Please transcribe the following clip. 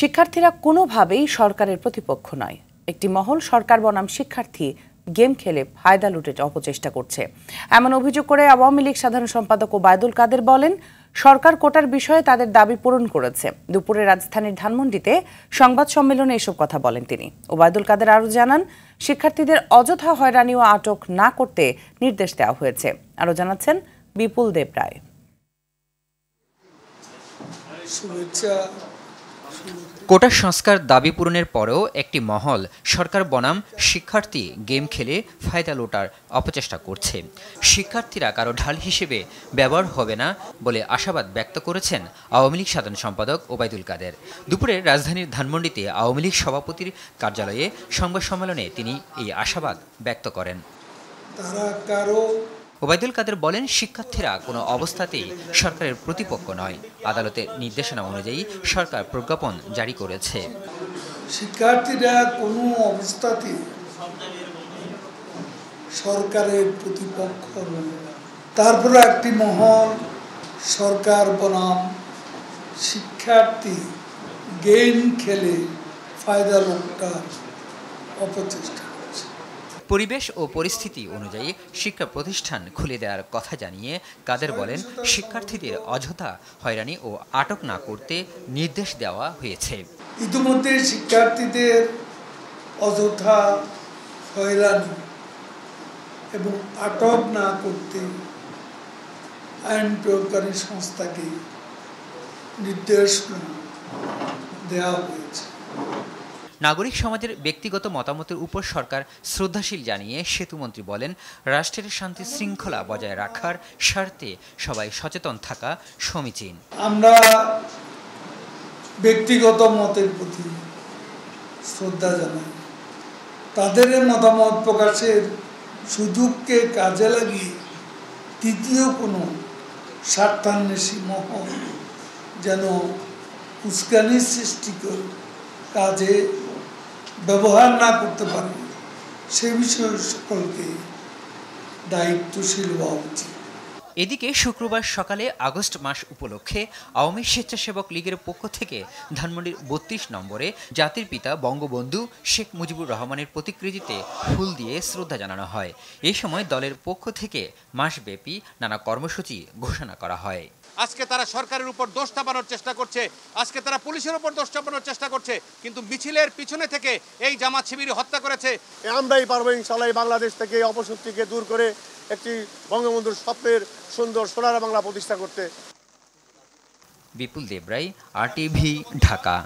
শিক্ষার্থীরা কোনোভাবেই সরকারের প্রতিপক্ষ নয়। একটি মহল সরকার বনাম শিক্ষার্থী গেম খেলে ফায়দা লুটের অপচেষ্টা করছে, এমন অভিযোগ করে আওয়ামী লীগ সাধারণ সম্পাদক ওবায়দুল কাদের বলেন, সরকার কোটার বিষয়ে তাদের দাবি পূরণ করেছে। দুপুরে রাজধানীর ধানমন্ডিতে সংবাদ সম্মেলনে এসব কথা বলেন তিনি। ওবায়দুল কাদের আরও জানান, শিক্ষার্থীদের অযথা হয়রানি ও আটক না করতে নির্দেশ দেওয়া হয়েছে। আরও জানাচ্ছেন বিপুল দেব রায়। কোটা সংস্কার দাবি পূরণের পরেও একটি মহল সরকার বনাম শিক্ষার্থী গেম খেলে ফায়দা লোটার অপচেষ্টা করছে। শিক্ষার্থীরা কারো ঢাল হিসেবে ব্যবহার হবে না বলে আশাবাদ ব্যক্ত করেছেন আওয়ামী লীগ সাধারণ সম্পাদক ওবায়দুল কাদের। দুপুরে রাজধানীর ধানমন্ডিতে আওয়ামী লীগ সভাপতির কার্যালয়ে সংবাদ সম্মেলনে তিনি এই আশাবাদ ব্যক্ত করেন। ওবায়দুল কাদের বলেন, শিক্ষার্থীরা কোনো অবস্থাতেই সরকারের প্রতিপক্ষ নয়। আদালতের নির্দেশনা অনুযায়ী সরকার প্রজ্ঞাপন জারি করেছে। শিক্ষার্থীরা কোনো অবস্থাতেই সরকারের প্রতিপক্ষ নয়। তারপরে একটি মহল সরকার বনাম শিক্ষার্থী গেম খেলে ফায়দা লোটার অপচেষ্টা। পরিবেশ ও পরিস্থিতি অনুযায়ী শিক্ষা প্রতিষ্ঠান খুলে দেওয়ার কথা জানিয়ে কাদের বলেন, শিক্ষার্থীদের অযথা হয়রানি ও আটক না করতে নির্দেশ দেওয়া হয়েছে। ইতিমধ্যে শিক্ষার্থীদের অযথা হয়রানি এবং আটক না করতে আইন প্রয়োগকারী সংস্থাকে নির্দেশ দেওয়া হয়েছে। নাগরিক সমাজের ব্যক্তিগত মতামতের উপর সরকার শ্রদ্ধাশীল জানিয়ে সেতুমন্ত্রী বলেন, রাষ্ট্রের শান্তি শৃঙ্খলা বজায় রাখার স্বার্থে সবাই সচেতন থাকা সমীচীন। আমরা ব্যক্তিগত মতের প্রতি শ্রদ্ধা জানাই। তাদের মতামত প্রকাশের সুযোগকে কাজে লাগিয়ে তৃতীয় কোনো স্বার্থান্বেষী মহল যেন উস্কানি সৃষ্টিকর কাজে ব্যবহার না করতে পারে, সে বিষয়ে সকলকে দায়িত্বশীল হওয়া উচিত। এদিকে শুক্রবার সকালে আগস্ট মাস উপলক্ষে আওয়ামী স্বেচ্ছাসেবক লীগের পক্ষ থেকে ধানমন্ডির ৩২ নম্বরে জাতির পিতা বঙ্গবন্ধু শেখ মুজিবুর রহমানের প্রতিকৃতিতে ফুল দিয়ে শ্রদ্ধা জানানো হয়। এই সময় দলের পক্ষ থেকে মাসব্যাপী নানা কর্মসূচি ঘোষণা করা হয়। আজকে তারা সরকারের উপর দোষ চাপানোর চেষ্টা করছে, আজকে তারা পুলিশের উপর দোষ চাপানোর চেষ্টা করছে, কিন্তু মিছিলের পিছনে থেকে এই জামাত শিবির হত্যা করেছে। আমরাই পারবো ইনশাআল্লাহ বাংলাদেশ থেকে অপশক্তিকে দূর করে একটি বঙ্গবন্ধুর স্বপ্নের সুন্দর সোনার বাংলা প্রতিষ্ঠা করতে। বিপুল দেব রায়, RTV, ঢাকা।